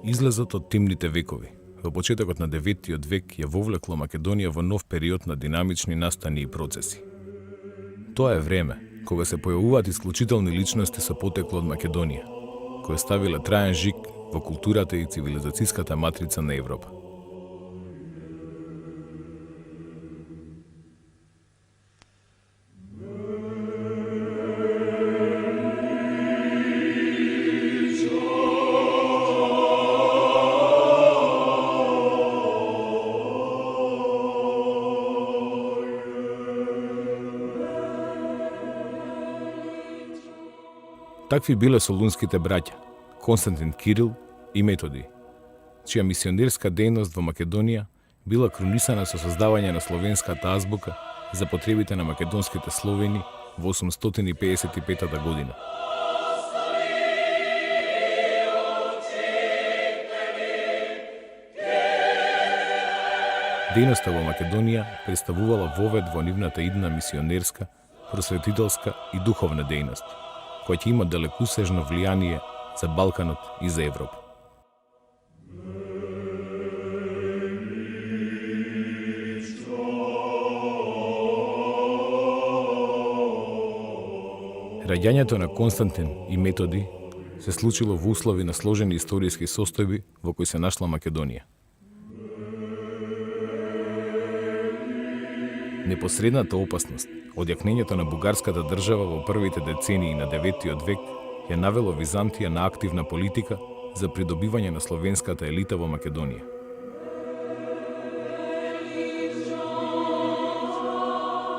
Излезот од темните векови во почетокот на 9 век ја вовлекло Македонија во нов период на динамични настани и процеси. Тоа е време кога се појавуваат исклучителни личности со потекло од Македонија, кои ставиле траен жиг во културата и цивилизацијската матрица на Европа. Такви биле солунските браќа, Константин Кирил и Методи, чија мисионерска дејност во Македонија била крунисана со создавање на словенската азбука за потребите на македонските словени во 855 година. Дејноста во Македонија представувала вовед во нивната идна мисионерска, просветителска и духовна дејност, која ќе има далекусежно влијание за Балканот и за Европа. Раѓањето на Константин и Методи се случило во услови на сложени историски состојби во кои се нашла Македонија. Непосредната опасност од јакнењето на бугарската држава во првите децении на 9 век ја навело Византија на активна политика за придобивање на словенската елита во Македонија.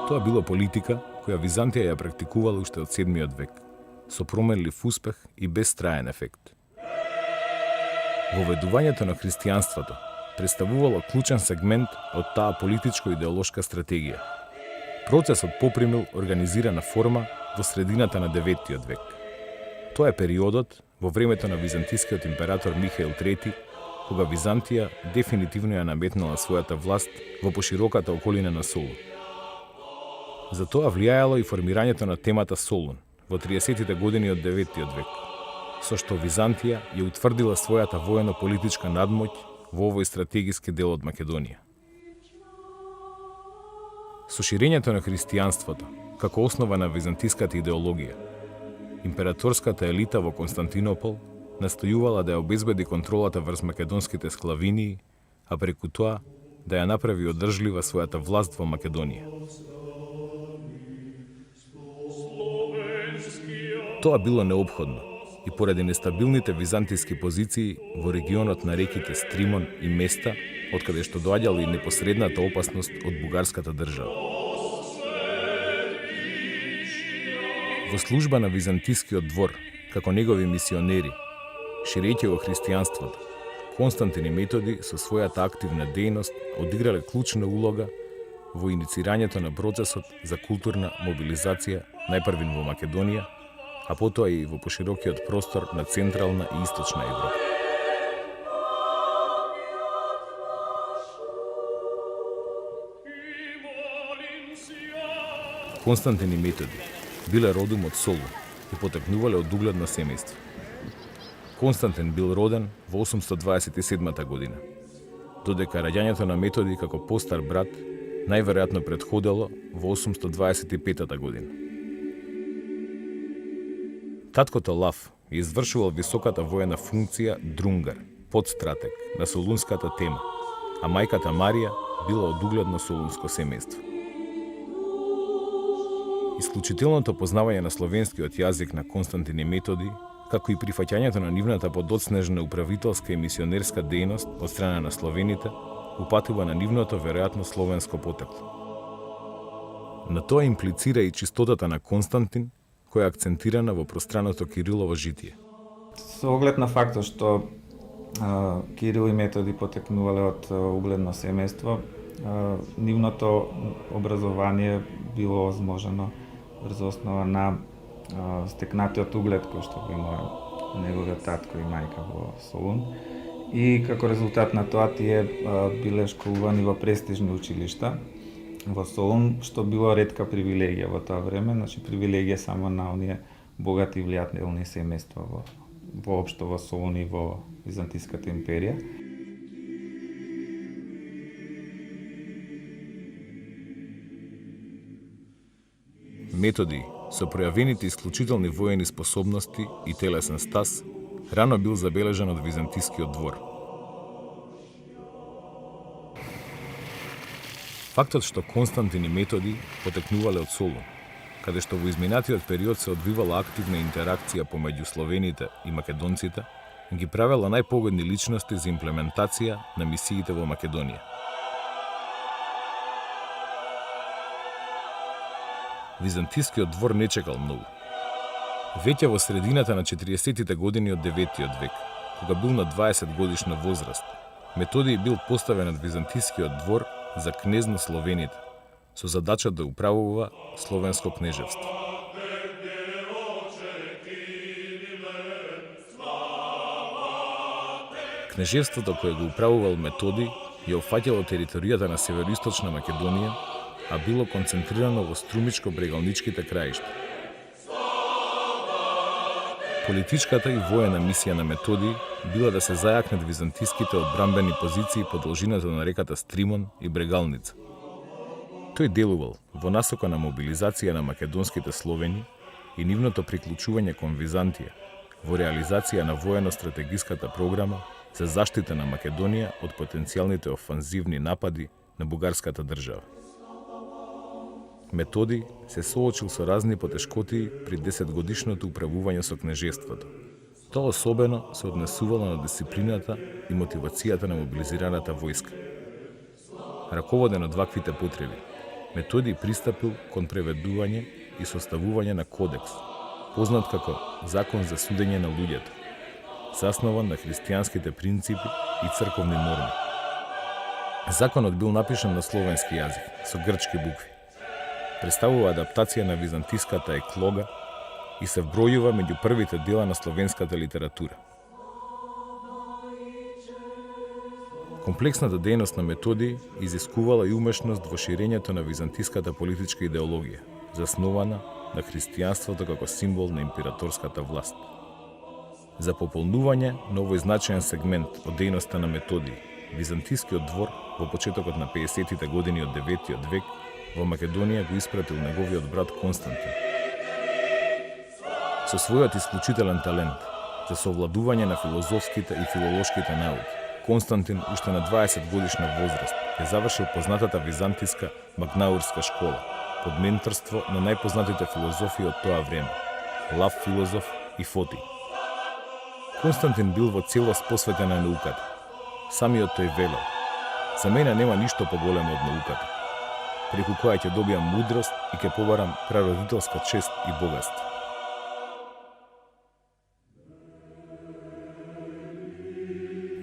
Тоа било политика која Византија ја практикувала уште од 7 век, со променлив успех и без траен ефект. Воведувањето на христијанството представувало клучен сегмент од таа политичко-идеолошка стратегија. Процесот попримил организирана форма во средината на 9 век. Тоа е периодот во времето на византискиот император Михаил III, кога Византија дефинитивно ја наметнала својата власт во пошироката околина на Солун. За тоа влијаело и формирањето на темата Солун во 30-тите години од 9 век, со што Византија ја утврдила својата воено-политичка надмоќ во овој стратегиски дел од Македонија. Со ширењето на христијанството, како основа на византиската идеологија, императорската елита во Константинопол настојувала да ја обезбеди контролата врз македонските склавинии, а преку тоа да ја направи одржлива својата власт во Македонија. Тоа било неопходно и поради нестабилните византиски позиции во регионот на реките Стримон и Места, откаде што доаѓала и непосредната опасност од бугарската држава. Во служба на византискиот двор, како негови мисионери, ширејќи го христијанството, Константин и Методи со својата активна дејност одиграле клучна улога во иницирањето на процесот за културна мобилизација најпрвин во Македонија, а потоа и во поширокиот простор на Централна и Источна Европа. Константин и Методи биле родом од Солун и потекнувале од угледно семејство. Константин бил роден во 827 година, додека раѓањето на Методи како постар брат најверојатно претходело во 825 година. Таткото Лав ја извршувал високата воена функција друнгар, подстратег на солунската тема, а мајката Марија била од угледно солунско семејство. Исклучителното познавање на словенскиот јазик на Константин и Методи, како и прифаќањето на нивната подоцнежна управителска и мисионерска дејност од страна на словените, упатува на нивното веројатно словенско потекло. На тоа имплицира и чистотата на Константин, која е акцентирана во пространото Кирилово житие. Со оглед на фактот што Кирил и Методи потекнувале од угледно семејство, нивното образование било возможено врз основа на стекнатиот углед кој што го има неговиот татко и мајка во Солун. И како резултат на тоа тие биле школувани во престижни училишта во Солун, што било ретка привилегија во тоа време, значи привилегија само на оние богати и влијателни семејства воопшто во Солун и во Византиската империја. Методи, со пројавените исклучителни воени способности и телесен стас, рано бил забележан од византискиот двор. Фактот што Константин и Методи потекнувале од Солун, каде што во изминатиот период се одвивала активна интеракција помеѓу словените и македонците, ги правела најпогодни личности за имплементација на мисиите во Македонија. Византискиот двор не чекал многу. Веќе во средината на 40-тите години од 9 век, кога бил на 20 годишна возраст, Методиј бил поставен од византискиот двор за кнез на словените, со задача да управува словенско кнежевство. Кнежевството кое го управувал Методиј ја опфаќало територијата на североисточна Македонија, а било концентрирано во струмичко-брегалничките краишта. Политичката и воена мисија на Методиј била да се зајакнат византиските одбранбени позиции по должината на реката Стримон и Брегалница. Тој делувал во насока на мобилизација на македонските словени и нивното приклучување кон Византија, во реализација на воено-стратегиската програма за заштита на Македонија од потенцијалните офанзивни напади на бугарската држава. Методиј се соочил со разни потешкоти при 10-годишното управување со кнежеството. Тоа особено се однесувало на дисциплината и мотивацијата на мобилизираната војска. Раководен од ваквите потреби, Методиј пристапил кон преведување и составување на кодекс, познат како Закон за судење на луѓето, заснован на христијанските принципи и црковни норми. Законот бил напишан на словенски јазик, со грчки букви. Представува адаптација на византиската еклога и се вбројува меѓу првите дела на словенската литература. Комплексната дејност на Методиј изискувала и умешност во ширењето на византиската политичка идеологија, заснована на христијанството како символ на императорската власт. За пополнување на овој значаен сегмент од дејноста на Методиј, византискиот двор во почетокот на 50-тите години од 9 век во Македонија го испратил неговиот брат Константин. Со својот исклучителен талент за совладување на филозофските и филолошките науки, Константин уште на 20 годишна возраст ја завршил познатата византиска Магнаурска школа под менторство на најпознатите филозофи од тоа време – Лав Филозоф и Фотий. Константин бил во целост посветен на науката. Самиот тој велел: "За мене нема ништо поголемо од науката, преку која ќе добијам мудрост и ќе побарам прародителска чест и богатство."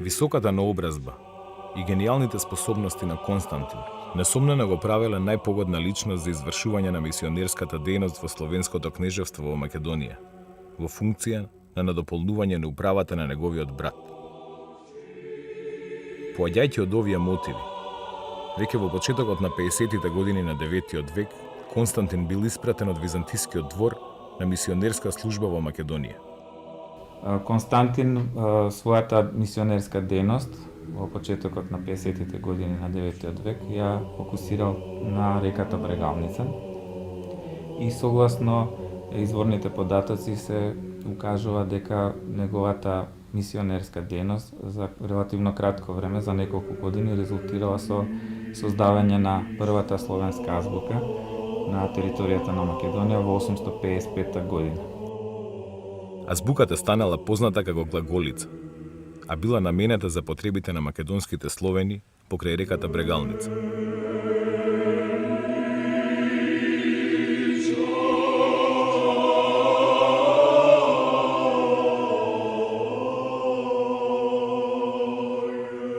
Високата наобразба и гениалните способности на Константин несомнено го правеле најпогодна личност за извршување на мисионерската дејност во словенското кнежевство во Македонија, во функција на надополнување на управата на неговиот брат. Поаѓајќи од овие мотиви, веќе во почетокот на 50-тите години на 9 век, Константин бил испратен од византискиот двор на мисионерска служба во Македонија. Константин својата мисионерска дејност во почетокот на 50-тите години на 9 век ја фокусирал на реката Брегалница и согласно изворните податоци се укажува дека неговата мисионерска дејност за релативно кратко време, за неколку години, резултирала со создавање на првата словенска азбука на територијата на Македонија во 855 година. Азбуката станала позната како глаголица, а била наменета за потребите на македонските словени покрај реката Брегалница.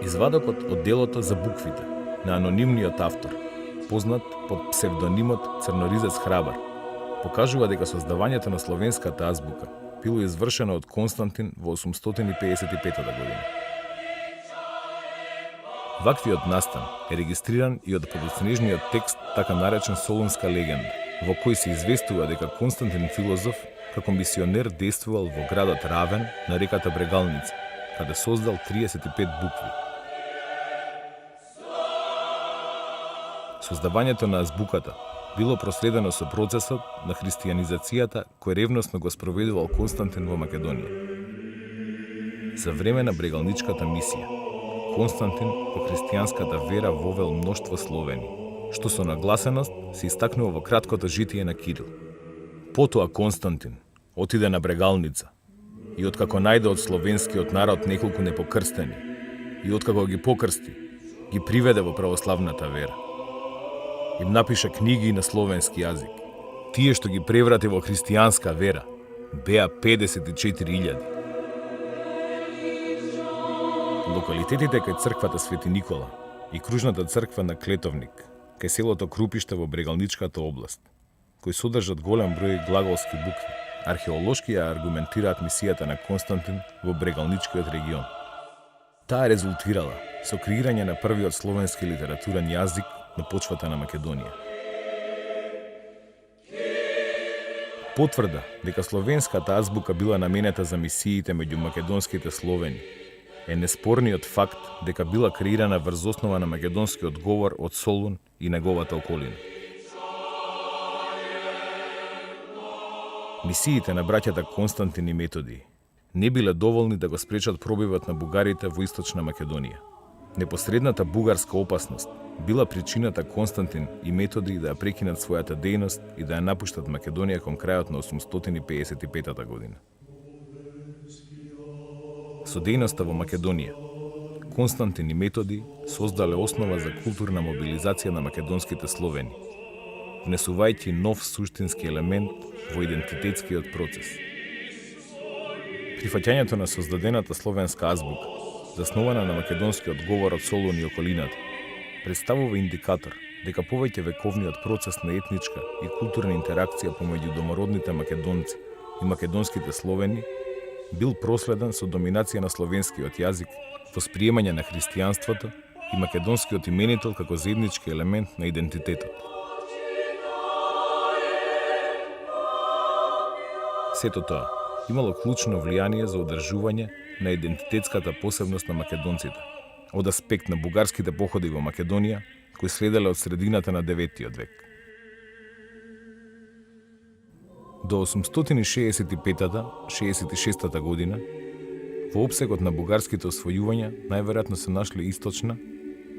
Извадокот од делото за буквите на анонимниот автор, познат под псевдонимот Црноризец Храбар, покажува дека создавањето на словенската азбука било извршено од Константин во 855 година. Ваквиот настан е регистриран и од подоцнежниот текст така наречен Солунска легенда, во кој се известува дека Константин Филозоф како мисионер действувал во градот Равен на реката Брегалница, каде создал 35 букви. Создавањето на азбуката било проследено со процесот на христијанизацијата кој ревносно го спроведувал Константин во Македонија. За време на брегалничката мисија, Константин во христијанската вера вовел мноштво словени, што со нагласеност се истакнува во краткото житие на Кирил. Потоа Константин отиде на Брегалница и откако најде од словенскиот народ неколку непокрстени и откако ги покрсти, ги приведе во православната вера. Им напиша книги на словенски јазик. Тие што ги преврати во христијанска вера беа 54.000. Локалитетите кај црквата Свети Никола и кружната црква на Клетовник, кај селото Крупиште во Брегалничката област, кои содржат голем број глаголски букви, археолошки ја аргументираат мисијата на Константин во Брегалничкиот регион. Таа резултирала со креирање на првиот словенски литературен јазик на почвата на Македонија. Потврда дека словенската азбука била наменета за мисиите меѓу македонските словени е неспорниот факт дека била креирана врз основа на македонскиот говор од Солун и неговата околина. Мисиите на браќата Константин и Методий не биле доволни да го спречат пробивот на бугарите во Источна Македонија. Непосредната бугарска опасност била причината Константин и Методий да ја прекинат својата дејност и да ја напуштат Македонија кон крајот на 855 година. Со дејноста во Македонија, Константин и Методий создале основа за културна мобилизација на македонските словени, внесувајќи нов суштински елемент во идентитетскиот процес. Прифаќањето на создадената словенска азбука, заснована на македонскиот говор од Солун и околината, представува индикатор дека повеќе вековниот процес на етничка и културна интеракција помеѓу домородните македонци и македонските словени бил проследен со доминација на словенскиот јазик, восприемање на христијанството и македонскиот именител како заеднички елемент на идентитетот. Сето тоа имало клучно влијание за одржување на идентитетската посебност на македонците, од аспект на бугарските походи во Македонија, кои следеле од средината на 9 век. До 865-66 година, во опсегот на бугарските освојувања најверојатно се нашли Источна,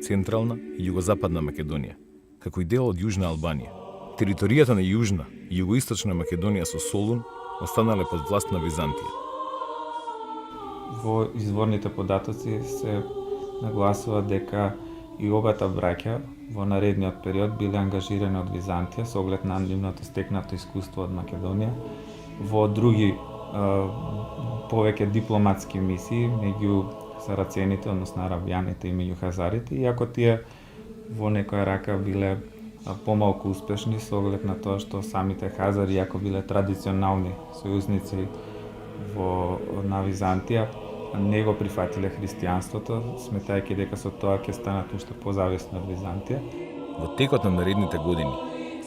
Централна и Југозападна Македонија, како и дел од Јужна Албанија. Територијата на Јужна и Југоисточна Македонија со Солун останале под власт на Византија. Во изворните податоци се нагласува дека и обата браќа во наредниот период биле ангажирани од Византија со оглед на нивното стекнато искуство од Македонија во други повеќе дипломатски мисии меѓу сарацените, односно арабјаните и меѓу хазарите, иако тие во некоја рака биле помалку успешни со оглед на тоа што самите хазари, иако биле традиционални сојузници на Византија, не го прифатиле христијанството, сметајќи дека со тоа ќе станат уште позависни од Византија. Во текот на наредните години,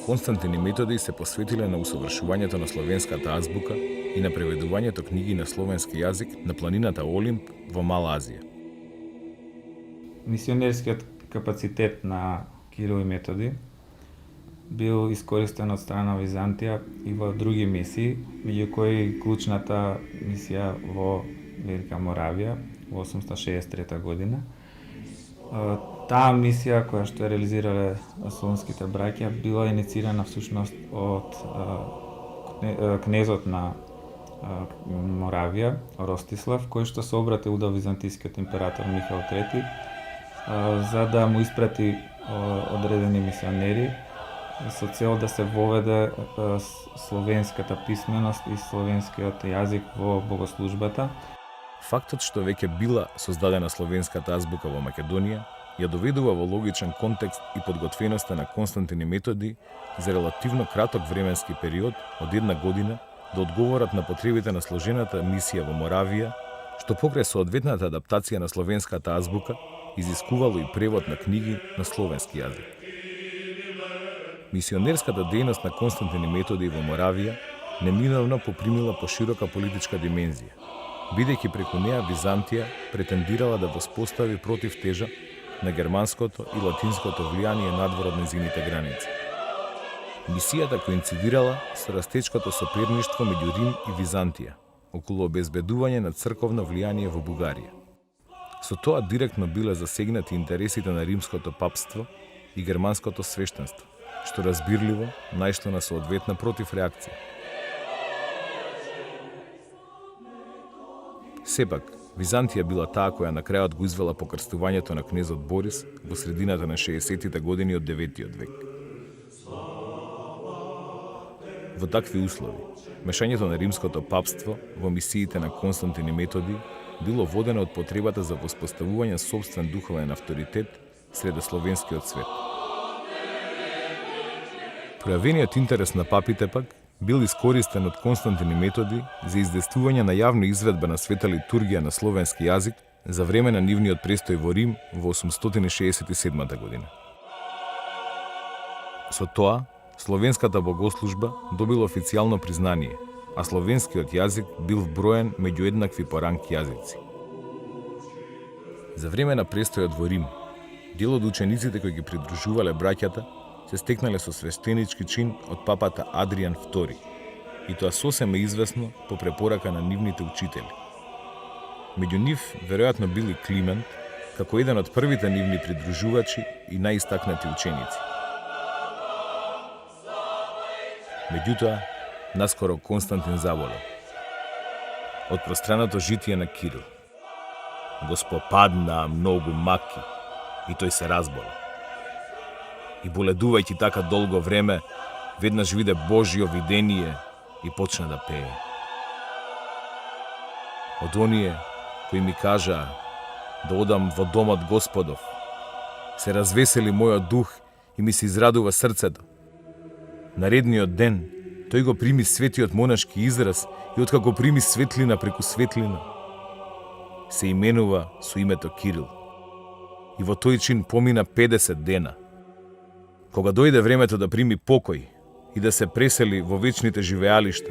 Константин и Методий се посветиле на усовршувањето на словенската азбука и на преведувањето книги на словенски јазик на планината Олимп во Мала Азија. Мисионерскиот капацитет на Кирил и Методий бил искористен од страна на Византија и во други мисии, меѓу кои клучната мисија во Велика Моравија во 863 година. Таа мисија која што ја реализирале солунските браќа била инициирана всушност од кнезот на Моравија, Ростислав, кој што се обратил до византискиот император Михаил III за да му испрати одредени мисионери со цел да се воведе словенската писменост и словенскиот јазик во богослужбата. Фактот што веќе била создадена словенската азбука во Македонија ја доведува во логичен контекст и подготвеноста на Константин и Методий за релативно краток временски период од 1 година да одговорат на потребите на сложената мисија во Моравија, што покрај соодветната адаптација на словенската азбука изискувало и превод на книги на словенски јазик. Мисионерската дејност на Константин и Методий во Моравија неминовно попримила поширока политичка димензија, бидејќи преку неа Византија претендирала да воспостави противтежа на германското и латинското влијание надвор од нејзините граници. Мисијата коинцидирала со растечкото соперништво меѓу Рим и Византија околу обезбедување на црковно влијание во Бугарија. Со тоа директно биле засегнати интересите на римското папство и германското свештенство, што разбирливо најшло на соодветна противреакција. Сепак, Византија била таа која на крајот го извела покрстувањето на кнезот Борис во средината на 60-тите години од 9-тиот век. Во такви услови, мешањето на римското папство во мисиите на Константин и Методи било водено од потребата за воспоставување сопствен духовен авторитет среде словенскиот свет. Пројавениот интерес на папите пак бил искористен од Константин и Методи за издействување на јавна изведба на света литургија на словенски јазик за време на нивниот престој во Рим во 867 година. Со тоа, словенската богослужба добила официјално признание, а словенскиот јазик бил вброен меѓу еднакви по ранг јазици. За време на престојот во Рим, дел од учениците кои ги придружувале браќата се стекнале со свештенички чин од папата Адријан II, и тоа сосем е известно по препорака на нивните учители. Меѓу нив веројатно бил и Климент, како еден од првите нивни придружувачи и најистакнати ученици. Меѓутоа, наскоро Константин заболел. Од пространото житие на Кирил. Го спопаднаа многу маки и тој се разбола. И боледувајќи така долго време, веднаш виде Божјо видение и почна да пее. Од оние кои ми кажаа да одам во домот Господов, се развесели мојот дух и ми се израдува срцето. Наредниот ден, тој го прими светиот монашки израз и откако прими светлина преку светлина, се именува со името Кирил. И во тој чин помина 50 дена. Кога дојде времето да прими покој и да се пресели во вечните живеалишта,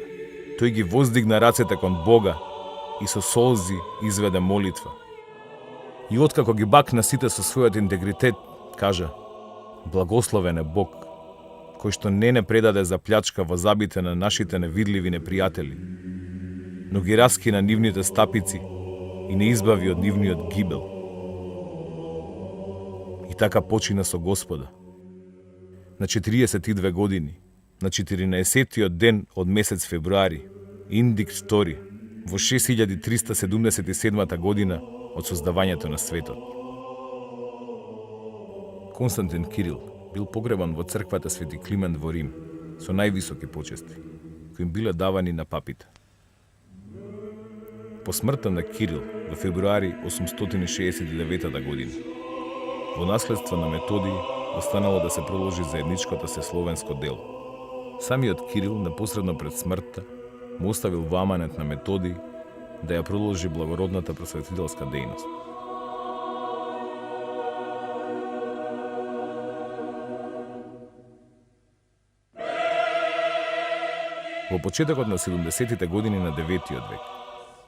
тој ги воздигна рацете кон Бога и со солзи изведе молитва. И откако ги бакна сите со својот интегритет, кажа: благословен е Бог, кој што не предаде за плячка во забите на нашите невидливи непријатели, но ги раскина нивните стапици и не избави од нивниот гибел. И така почина со Господа. На 42 години, на 14-тиот ден од месец февруари, Индик II, во 6377 година од создавањето на светот. Константин Кирил бил погребан во црквата Свети Климент во Рим со највисоки почести, кои им биле давани на папите. По смртта на Кирил во февруари 869 година, во наследство на Методий останало да се продолжи заедничкото се словенско дело. Самиот Кирил непосредно пред смртта му оставил во аманет на Методий да ја продолжи благородната просветителска дејност. Во почетокот на 70-тите години на 9-тиот век,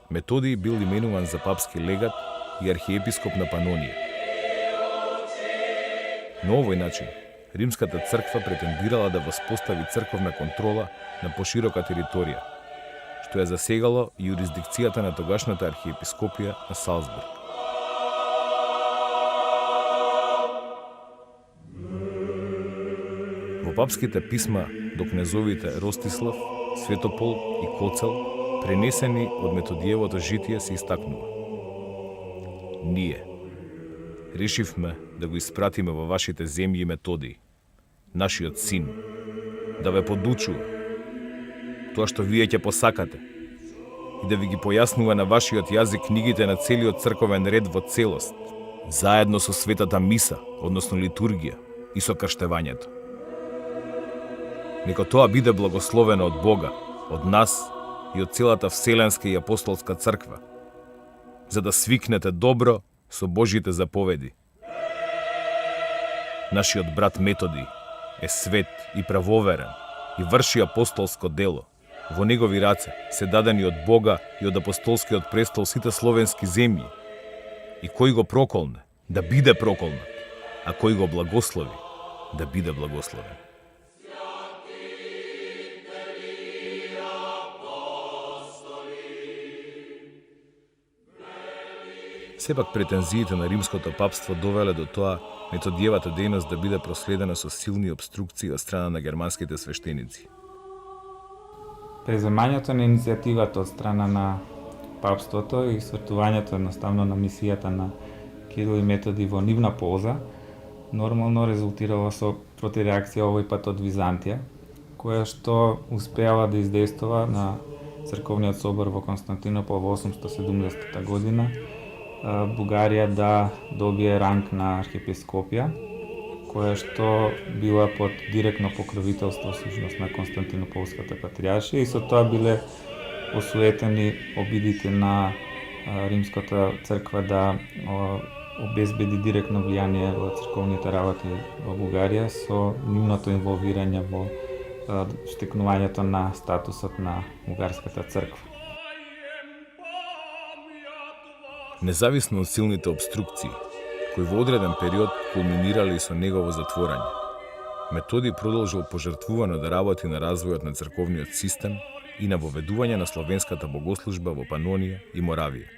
Методий бил именуван за папски легат и архиепископ на Панонија. На овој начин, Римската црква претендирала да воспостави црковна контрола на поширока територија, што ја засегало јурисдикцијата на тогашната архиепископија на Салцбург. Во папските писма до кнезовите Ростислав, Светопол и Коцел, пренесени од Методиевото житие, се истакнува: ние решивме да го испратиме во вашите земји Методий, нашиот син, да ве подучува тоа што вие ќе посакате и да ви ги појаснува на вашиот јазик книгите на целиот црковен ред во целост, заедно со светата миса, односно литургија, и со крштевањето. Нека тоа биде благословено од Бога, од нас и од целата Вселенска и апостолска црква, за да свикнете добро со Божите заповеди. Нашиот брат Методий е свет и правоверен и врши апостолско дело, Во негови раце се дадени од Бога и од апостолскиот престол сите словенски земји. И кој го проколне, да биде проколнат, а кој го благослови, да биде благословен. Сепак претензиите на римското папство довеле до тоа Методиевата дејност да биде проследена со силни обструкции од страна на германските свештеници. Преземањето на иницијативата од страна на папството и свртувањето едноставно на мисијата на Кирил и Методи во нивна полза нормално резултирало со протиреакција овој пат од Византија, која што успеала да издействува на црковниот собор во Константинопол во 870 година Бугарија да добие ранг на архиепископија, која што била под директно покровителство всушност на Константинополската патријаршија и со тоа биле осуетени обидите на римската црква да обезбеди директно влијание во црковните работи во Бугарија со нивното инволвирање во штекнувањето на статусот на бугарската црква. Независно од силните обструкции, кои во одреден период кулминирали со негово затворање, Методи продолжил пожртвувано да работи на развојот на црковниот систем и на воведување на словенската богослужба во Панонија и Моравија.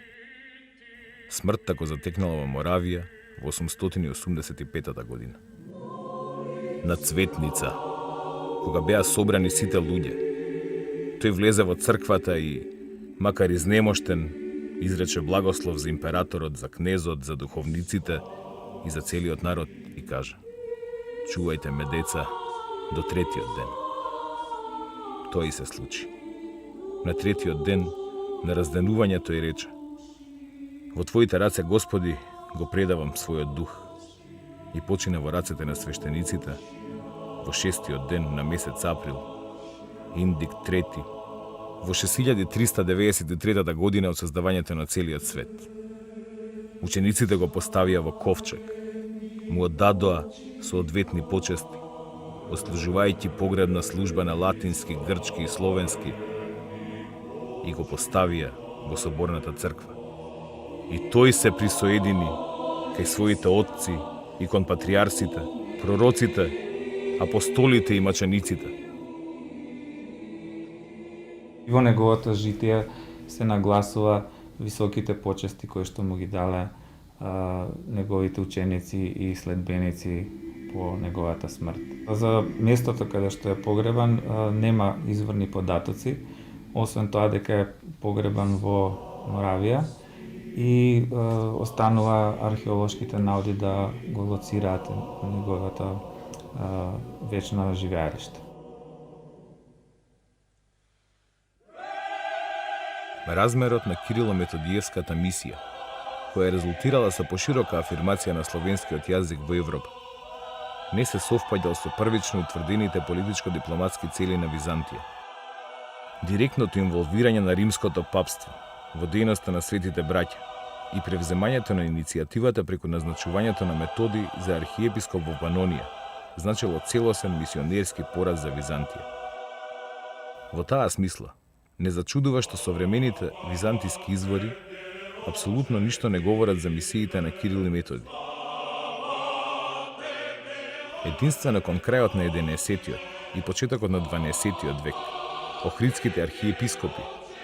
Смртта го затекнала во Моравија во 885 година. На Цветница, кога беа собрани сите луѓе, тој влезе во црквата и, макар изнемоштен, изрече благослов за императорот, за кнезот, за духовниците и за целиот народ и кажа: чувајте ме, деца, до третиот ден. Тоа и се случи. На третиот ден, на разденувањето тој рече: во твоите раце, Господи, го предавам својот дух. И почина во рацете на свештениците во 6-тиот ден на месец април, индик 3, во 6393 година од создавањето на целиот свет. Учениците го поставија во ковчег, му оддадоа соодветни почести, ослужувајќи погребна служба на латински, грчки и словенски, и го поставија во соборната црква. И тој се присоедини кај своите отци и кон патријарсите, пророците, апостолите и мачениците. Во неговото житие се нагласува високите почести кои што му ги дале неговите ученици и следбеници по неговата смрт. За местото каде што е погребан нема изворни податоци, освен тоа дека е погребан во Моравија и останува археолошките наоди да го лоцираат неговото вечно живеалиште. Размерот на Кирило-методиевската мисија, која резултирала со поширока афирмација на словенскиот јазик во Европа, не се совпаѓал со првично утврдените политичко-дипломатски цели на Византија. Директното инволвирање на римското папство во дејноста на светите браќа и превземањето на иницијативата преку назначувањето на Методи за архиепископ во Панонија значило целосен мисионерски пораз за Византија. Во таа смисла, не зачудува што современите византиски извори апсолутно ништо не говорат за мисиите на Кирил и Методи. Единствено кон крајот на 11-тиот и почетокот на 12-тиот век, охридските архиепископи,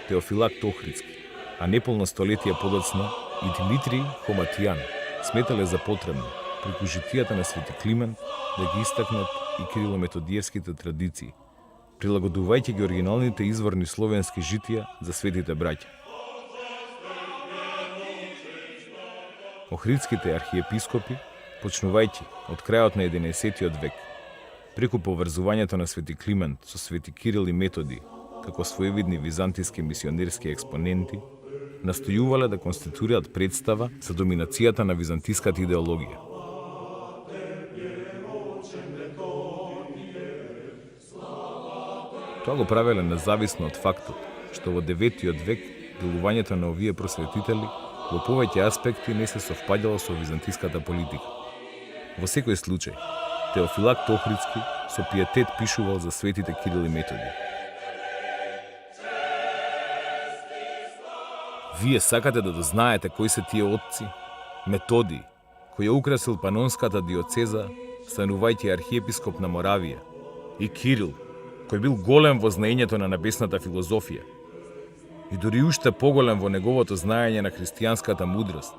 Теофилакт Охридски, а неполно столетие подоцна и Димитрий Хоматијан сметале за потребно преку житијата на Свети Климент да ги истакнат и кирило-методиевските традиции, прилагодувајќи ги оригиналните изворни словенски житија за светите браќа. Охридските архиепископи, почнувајќи од крајот на 11-тиот век, преку поврзувањето на Свети Климент со Свети Кирил и Методи, како своевидни византиски мисионерски експоненти, настојувале да конституираат представа за доминацијата на византиската идеологија. Тоа го правеле независно од фактот што во 9-тиот век делувањето на овие просветители во повеќе аспекти не се совпаѓало со византиската политика. Во секој случај, Теофилакт Охридски со пиетет пишувал за светите Кирил и Методи. Вие сакате да дознаете кои се тие отци? Методий, кој ја украсил Панонската диоцеза, станувајќи архиепископ на Моравија, и Кирил, кој бил голем во знаењето на небесната филозофија, и дури уште поголем во неговото знаење на христијанската мудрост,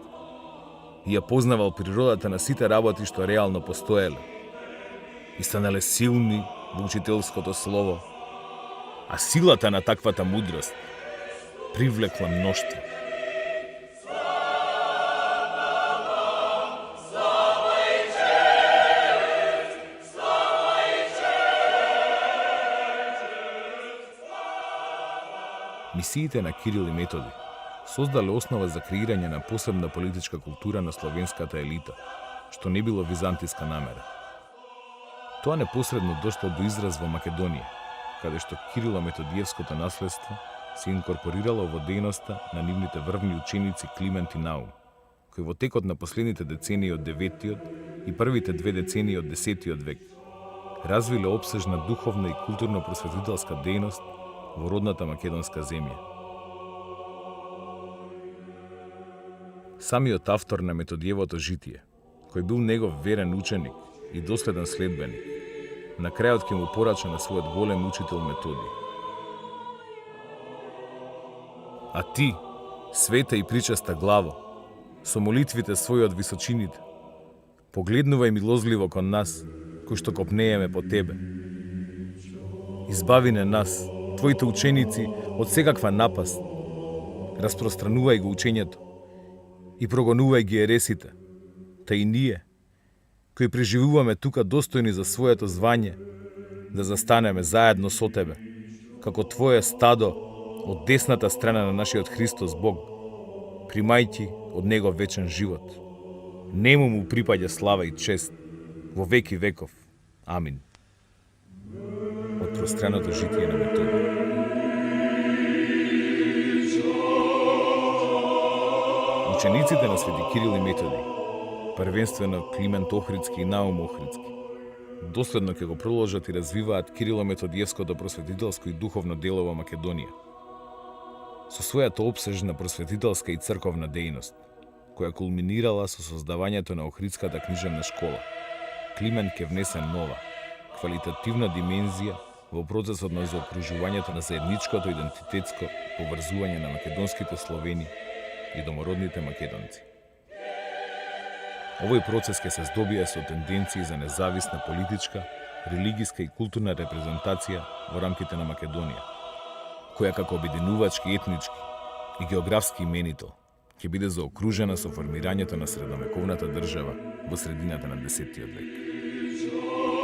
и ја познавал природата на сите работи што реално постоеле, и станале силни во учителското слово, а силата на таквата мудрост привлекла мноштво. Мисиите на Кирил и Методи создале основа за креирање на посебна политичка култура на словенската елита, што не било византиска намера. Тоа непосредно дошло до израз во Македонија, каде што Кирило-методиевското наследство се инкорпорирало во дејноста на нивните врвни ученици Климент и Наум, кои во текот на последните децении од 9-тиот и првите 2 децении од 10-тиот век развиле опсежна духовна и културно-просветителска дејност во родната македонска земја. Самиот автор на Методиевото житие, кој бил негов верен ученик и доследен следбеник, на крајот ќе му порача на својот голем учител Методий: а ти, света и причеста главо, со молитвите своји од височините, погледнувај милозливо кон нас, кои што копнееме по тебе. Избави не нас, твоите ученици, од секаква напаст. Распространувај го учењето и прогонувај ги ересите, та и ние, кои преживуваме тука достојни за своето звање, да застанеме заедно со тебе, како твое стадо од десната страна на нашиот Христос Бог, примајќи од Него вечен живот. Нему му припаѓа слава и чест во веки веков. Амин. Од простреното житие на Методий. Учениците на свети Кирил и Методий, првенствено Климент Охридски и Наум Охридски, доследно ќе го продолжат и развиваат Кирило-методиевското просветителско и духовно дело во Македонија, со својата опсежна просветителска и црковна дејност, која кулминирала со создавањето на Охридската книжевна школа. Климент ќе внесе нова, квалитативна димензија во процесот на заокружувањето на заедничкото идентитетско поврзување на македонските Словени и домородните македонци. Овој процес ќе се здобие со тенденции за независна политичка, религиска и културна репрезентација во рамките на Македонија, која како обединувачки, етнички и географски именител ќе биде заокружена со формирањето на средновековната држава во средината на 10-тиот век.